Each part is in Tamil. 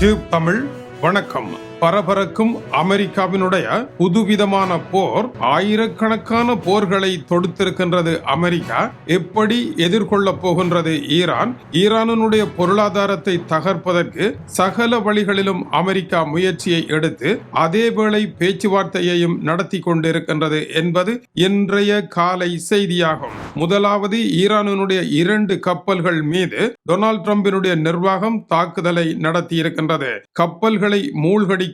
டியூப் தமிழ் வணக்கம். பரபரக்கும் அமெரிக்காவினுடைய புதுவிதமான போர் ஆயிரக்கணக்கான போர்களை தொடுத்திருக்கின்றது. அமெரிக்கா எப்படி எதிர்கொள்ளப் போகின்றது? ஈரானுடைய பொருளாதாரத்தை தகர்ப்பதற்கு சகல வழிகளிலும் அமெரிக்கா முயற்சியை எடுத்து அதேவேளை பேச்சுவார்த்தையையும் நடத்தி கொண்டிருக்கின்றது என்பது இன்றைய காலை செய்தியாகும். முதலாவது, ஈரானுடைய 2 கப்பல்கள் மீது டொனால்ட் ட்ரம்பினுடைய நிர்வாகம் தாக்குதலை நடத்தி இருக்கின்றது. கப்பல்களை மூழ்கடி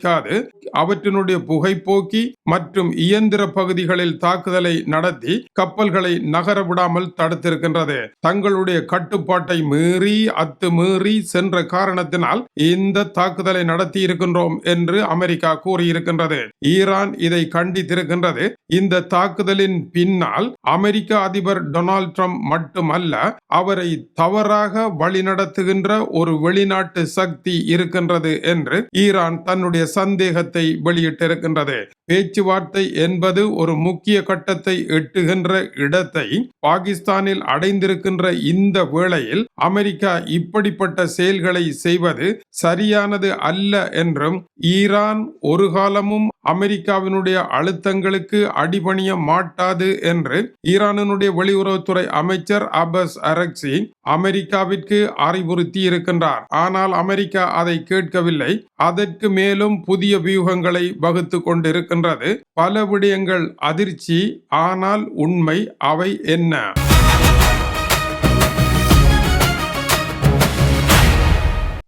அவற்றினுடைய புகைப்போக்கி மற்றும் இயந்திர பகுதிகளில் தாக்குதலை நடத்தி கப்பல்களை நகர விடாமல் தடுத்திருக்கின்றது. தங்களுடைய கட்டுப்பாட்டை மீறி சென்ற காரணத்தினால் இந்த தாக்குதலை நடத்தி இருக்கின்றோம் என்று அமெரிக்கா கூறியிருக்கின்றது. ஈரான் இதை கண்டித்திருக்கின்றது. இந்த தாக்குதலின் பின்னால் அமெரிக்க அதிபர் டொனால்ட் ட்ரம்ப் மட்டுமல்ல, அவரை தவறாக வழிநடத்துகின்ற ஒரு வெளிநாட்டு சக்தி இருக்கின்றது என்று ஈரான் தன்னுடைய சந்தேகத்தை வெளியிட்டிருக்கின்றது. பேச்சுவார்த்தை என்பது ஒரு முக்கிய கட்டத்தை எட்டுகின்ற இடத்தை பாகிஸ்தானில் அடைந்திருக்கின்ற இந்த வேளையில் அமெரிக்கா இப்படிப்பட்ட செயல்களை செய்வது சரியானது அல்ல என்றும், ஈரான் ஒரு காலமும் அமெரிக்காவினுடைய அழுத்தங்களுக்கு அடிபணிய மாட்டாது என்று ஈரானுடைய வெளியுறவுத்துறை அமைச்சர் அப்பாஸ் அரக்சி அமெரிக்காவிற்கு அறிவுறுத்தி இருக்கின்றார். ஆனால் அமெரிக்கா அதை கேட்கவில்லை. அதற்கு மேலும் புதிய வியூகங்களை வகுத்து கொண்டிருக்கின்றது. பல விடயங்கள் அதிர்ச்சி. ஆனால் உண்மை அவை என்ன?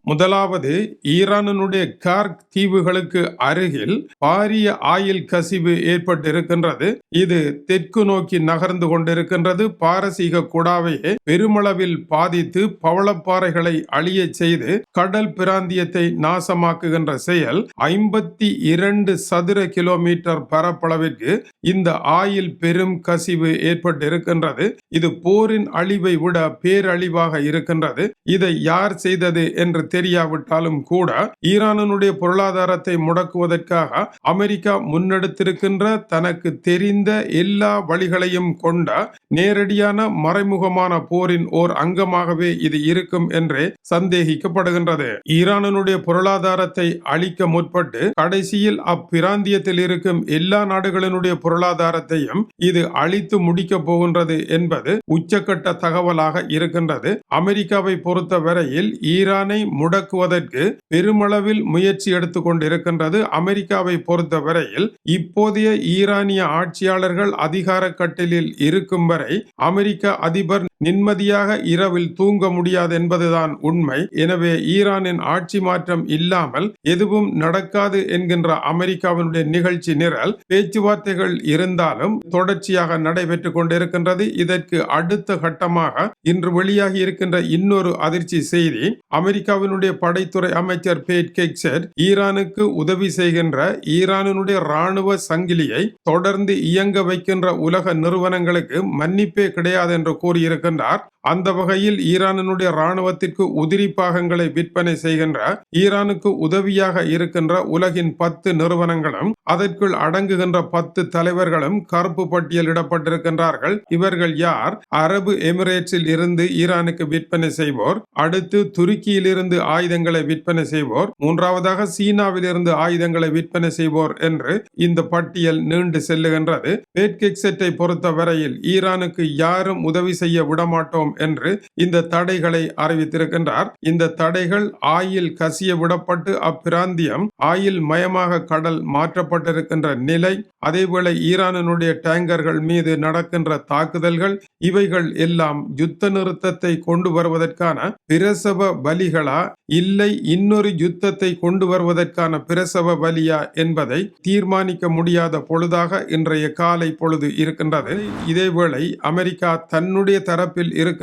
முதலாவது, ஈரானுடைய கார்க் தீவுகளுக்கு அருகில் பாரிய ஆயில் கசிவு ஏற்பட்டிருக்கின்றது. இது தெற்கு நோக்கி நகர்ந்து கொண்டிருக்கின்றது. பாரசீக குடாவையே பெருமளவில் பாதித்து பவளப்பாறைகளை அழிய செய்து கடல் பிராந்தியத்தை நாசமாக்குகின்ற செயல் 52 சதுர கிலோமீட்டர் பரப்பளவிற்கு இந்த ஆயில் பெரும் கசிவு ஏற்பட்டிருக்கின்றது. இது போரின் அழிவை விட பேரழிவாக இருக்கின்றது. இதை யார் செய்தது என்று தெரியாவிட்டாலும் கூட ஈரானுடைய பொருளாதாரத்தை முடக்குவதற்காக அமெரிக்கா முன்னெடுத்திருக்கின்ற தனக்கு தெரிந்த எல்லா வழிகளையும் கொண்ட நேரடியான மறைமுகமான போரின் ஓர் அங்கமாகவே இது இருக்கும் என்றே சந்தேகிக்கப்படுகின்றது. ஈரானுடைய பொருளாதாரத்தை அழிக்க முற்பட்டு கடைசியில் அப்பிராந்தியத்தில் இருக்கும் எல்லா நாடுகளினுடைய பொருளாதாரத்தையும் இது அழித்து முடிக்க போகின்றது என்பது உச்சக்கட்ட தகவலாக இருக்கின்றது. அமெரிக்காவை பொறுத்த வரையில் ஈரானை முடக்குவதற்கு பெருமளவில் முயற்சி எடுத்துக் கொண்டிருக்கின்றது. அமெரிக்காவை பொறுத்த வரையில் இப்போதைய ஈரானிய ஆட்சியாளர்கள் அதிகார கட்டிலில் இருக்கும் வரை அமெரிக்க அதிபர் நிம்மதியாக இரவில் தூங்க முடியாது என்பதுதான் உண்மை. எனவே ஈரானின் ஆட்சி மாற்றம் இல்லாமல் எதுவும் நடக்காது என்கின்ற அமெரிக்காவினுடைய நிகழ்ச்சி நிரல் பேச்சுவார்த்தைகள் இருந்தாலும் தொடர்ச்சியாக நடைபெற்றுக் கொண்டிருக்கின்றது. இதற்கு அடுத்த கட்டமாக இன்று வெளியாகி இருக்கின்ற இன்னொரு அதிர்ச்சி செய்தி, அமெரிக்காவினுடைய படைத்துறை அமைச்சர் பேட் ஹெக்செட் ஈரானுக்கு உதவி செய்கின்ற ஈரானுடைய ராணுவ சங்கிலியை தொடர்ந்து இயங்க வைக்கின்ற உலக நிறுவனங்களுக்கு மன்னிப்பே கிடையாது என்று கூறியிருக்கின்றார். அந்த வகையில் ஈரானுடைய ராணுவத்திற்கு உதிரி பாகங்களை விற்பனை செய்கின்ற ஈரானுக்கு உதவியாக இருக்கின்ற உலகின் 10 நிறுவனங்களும் அதற்குள் அடங்குகின்ற 10 தலைவர்களும் கருப்பு பட்டியலிடப்பட்டிருக்கின்றார்கள். இவர்கள் யார்? அரபு எமிரேட்ஸில் இருந்து ஈரானுக்கு விற்பனை செய்வோர், அடுத்து துருக்கியில் இருந்து ஆயுதங்களை விற்பனை செய்வோர், மூன்றாவதாக சீனாவில் இருந்து ஆயுதங்களை விற்பனை செய்வோர் என்று இந்த பட்டியல் நீண்டு செல்லுகின்றது. பேட்கெக்செட்டை பொறுத்த வரையில் ஈரானுக்கு யாரும் உதவி செய்ய விடமாட்டோம் என்று இந்த தடைகளை அறிவித்திருக்கின்றார். இந்த தடைகள் ஆயில் கசிய விடப்பட்டு அப்பிராந்தியம் ஆயில் மயமாக கடல் மாற்றப்பட்டிருக்கின்ற நிலை, அதேவேளை ஈரானுடைய டேங்கர்கள் மீது நடக்கின்ற தாக்குதல்கள், இவைகள் எல்லாம் யுத்த நிறுத்தத்தை கொண்டு வருவதற்கான பிரசவ பலிகளா இல்லை இன்னொரு யுத்தத்தை கொண்டு வருவதற்கான பிரசவ பலியா என்பதை தீர்மானிக்க முடியாத பொழுதாக இன்றைய காலை பொழுது இருக்கின்றது. இதேவேளை அமெரிக்கா தன்னுடைய தரப்பில் இருக்கின்ற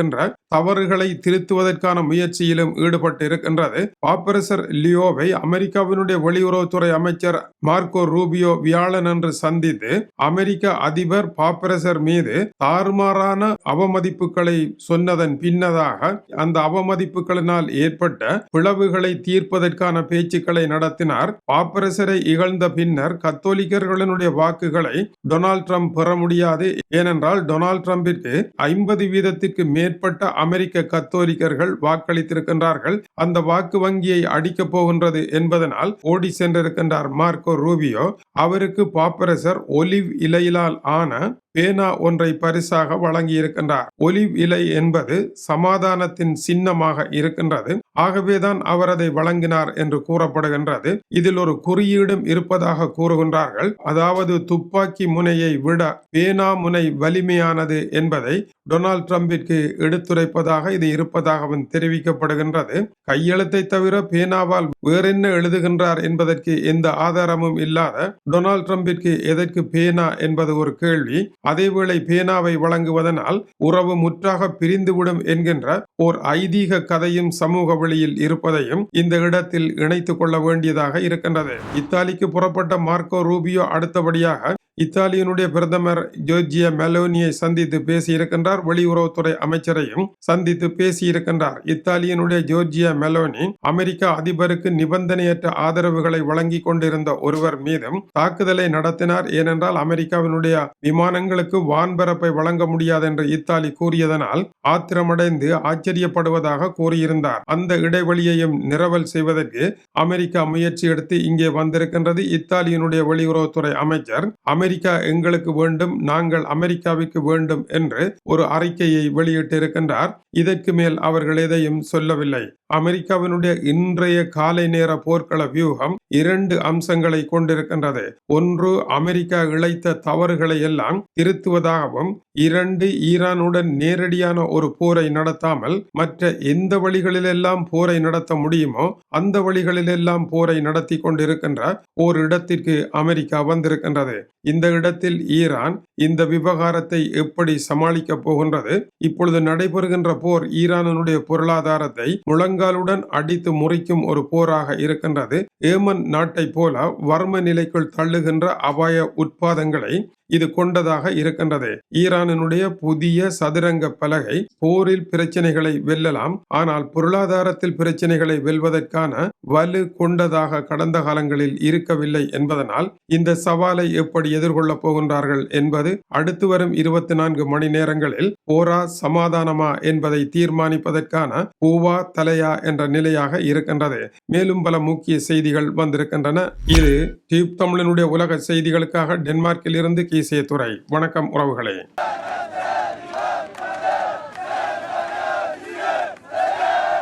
தவறுகளை திருத்துவதற்கான முயற்சியிலும் ஈடுபட்டு இருக்கின்றது. பாப்பரசர் லியோவை அமெரிக்காவினுடைய வெளியுறவுத்துறை அமைச்சர் மார்க்கோ ரூபியோ வியாழன் என்று சந்தித்து அமெரிக்க அதிபர் பாப்பரசர் மீது தாறுமாறான அவமதிப்புகளை சொன்னதன் பின்னதாக அந்த அவமதிப்புகளினால் ஏற்பட்ட பிளவுகளை தீர்ப்பதற்கான பேச்சுக்களை நடத்தினார். பாப்பரசரை இகழ்ந்த பின்னர் கத்தோலிக்கர்களுடைய வாக்குகளை டொனால்ட் ட்ரம்ப் பெற முடியாது. ஏனென்றால் டொனால்ட் ட்ரம்பிற்கு 50% மேற்பட்ட அமெரிக்க கத்தோலிக்கர்கள் வாக்களித்திருக்கின்றார்கள். அந்த வாக்கு வங்கியை அடிக்கப் போகின்றது என்பதனால் ஓடி சென்றிருக்கின்றார் மார்க்கோ ரூபியோ. அவருக்கு பாப்பரசர் ஒலிவ் இலையிலால் ஆன பேனா ஒன்றை பரிசாக வழங்கி இருக்கின்றார். ஒலிவ் இலை என்பது சமாதானத்தின் சின்னமாக இருக்கின்றது. ஆகவேதான் அவர் அதை வழங்கினார் என்று கூறப்படுகின்றது. இதில் ஒரு குறியீடும் இருப்பதாக கூறுகின்றார்கள். அதாவது துப்பாக்கி முனையை விட பேனா முனை வலிமையானது என்பதை டொனால்ட் ட்ரம்பிற்கு எடுத்துரைப்பதாக இது இருப்பதாகவும் தெரிவிக்கப்படுகின்றது. கையெழுத்தை தவிர பேனாவால் வேறென்ன எழுதுகின்றார் என்பதற்கு எந்த ஆதாரமும் இல்லாத டொனால்ட் ட்ரம்பிற்கு எதற்கு பேனா என்பது ஒரு கேள்வி. அதேவேளை பேனாவை வழங்குவதனால் உறவு முற்றாக பிரிந்துவிடும் என்கின்ற ஓர் ஐதீக கதையும் சமூக வழியில் இருப்பதையும் இந்த இடத்தில் இணைத்துக் கொள்ள வேண்டியதாக இருக்கின்றது. இத்தாலிக்கு புறப்பட்ட மார்க்கோ ரூபியோ அடுத்தபடியாக இத்தாலியினுடைய பிரதமர் ஜோர்ஜியா மெலோனியை சந்தித்து பேசியிருக்கின்றார். வெளியுறவுத்துறை அமைச்சரையும் சந்தித்து பேசியிருக்கின்றார். இத்தாலியினுடைய ஜோர்ஜியா மெலோனி அமெரிக்கா அதிபருக்கு நிபந்தனையற்ற ஆதரவுகளை வழங்கி கொண்டிருந்த ஒருவர் மீதும் தாக்குதலை நடத்தினார். ஏனென்றால் அமெரிக்காவினுடைய விமானங்களுக்கு வான்பரப்பை வழங்க முடியாது என்று இத்தாலி கூறியதனால் ஆத்திரமடைந்து ஆச்சரியப்படுவதாக கூறியிருந்தார். அந்த இடைவெளியையும் நிரவல் செய்வதற்கு அமெரிக்கா முயற்சி எடுத்து இங்கே வந்திருக்கின்றது. இத்தாலியினுடைய வெளியுறவுத்துறை அமைச்சர் அமெரிக்கா எங்களுக்கு வேண்டும், நாங்கள் அமெரிக்காவுக்கு வேண்டும் என்று ஒரு அறிக்கையை வெளியிட்டிருக்கின்றார். இதற்கு மேல் அவர்கள் எதையும் சொல்லவில்லை. அமெரிக்காவினுடைய இன்றைய காலை நேர போர்க்கள வியூகம் 2 அம்சங்களை கொண்டிருக்கின்றது. ஒன்று, அமெரிக்கா இழைத்த தவறுகளை எல்லாம் திருத்துவதாகவும், 2, ஈரானுடன் நேரடியான ஒரு போரை நடத்தாமல் மற்ற எந்த வழிகளிலெல்லாம் போரை நடத்த முடியுமோ அந்த வழிகளிலெல்லாம் போரை நடத்தி கொண்டிருக்கின்ற ஒரு இடத்திற்கு அமெரிக்கா வந்திருக்கின்றது. இந்த இடத்தில் ஈரான் இந்த விவகாரத்தை எப்படி சமாளிக்க போகின்றது? இப்பொழுது நடைபெறுகின்ற போர் ஈரானுடைய பொருளாதாரத்தை முழங்காலுடன் அடித்து முறிக்கும் ஒரு போராக இருக்கின்றது. ஏமன் நாட்டை போல வர்ம நிலைக்குள் தள்ளுகின்ற அபாய உட்பாதங்களை இது கொண்டதாக இருக்கின்றது. ஈரானினுடைய புதிய சதுரங்க பலகை போரில் பிரச்சனைகளை வெல்லலாம், ஆனால் பொருளாதாரத்தில் பிரச்சனைகளை வெல்வதற்கான வலு கொண்டதாக கடந்த காலங்களில் இருக்கவில்லை என்பதனால் இந்த சவாலை எப்படி எதிர்கொள்ளப் போகின்றார்கள் என்பது அடுத்து வரும் 24 மணி நேரங்களில் போரா சமாதானமா என்பதை தீர்மானிப்பதற்கான பூவா தலையா என்ற நிலையாக இருக்கின்றது. மேலும் பல முக்கிய செய்திகள் வந்திருக்கின்றன. இது டியூப் தமிழனுடைய உலக செய்திகளுக்காக டென்மார்க்கில் இருந்து கீசே துறை. வணக்கம் உறவுகளே.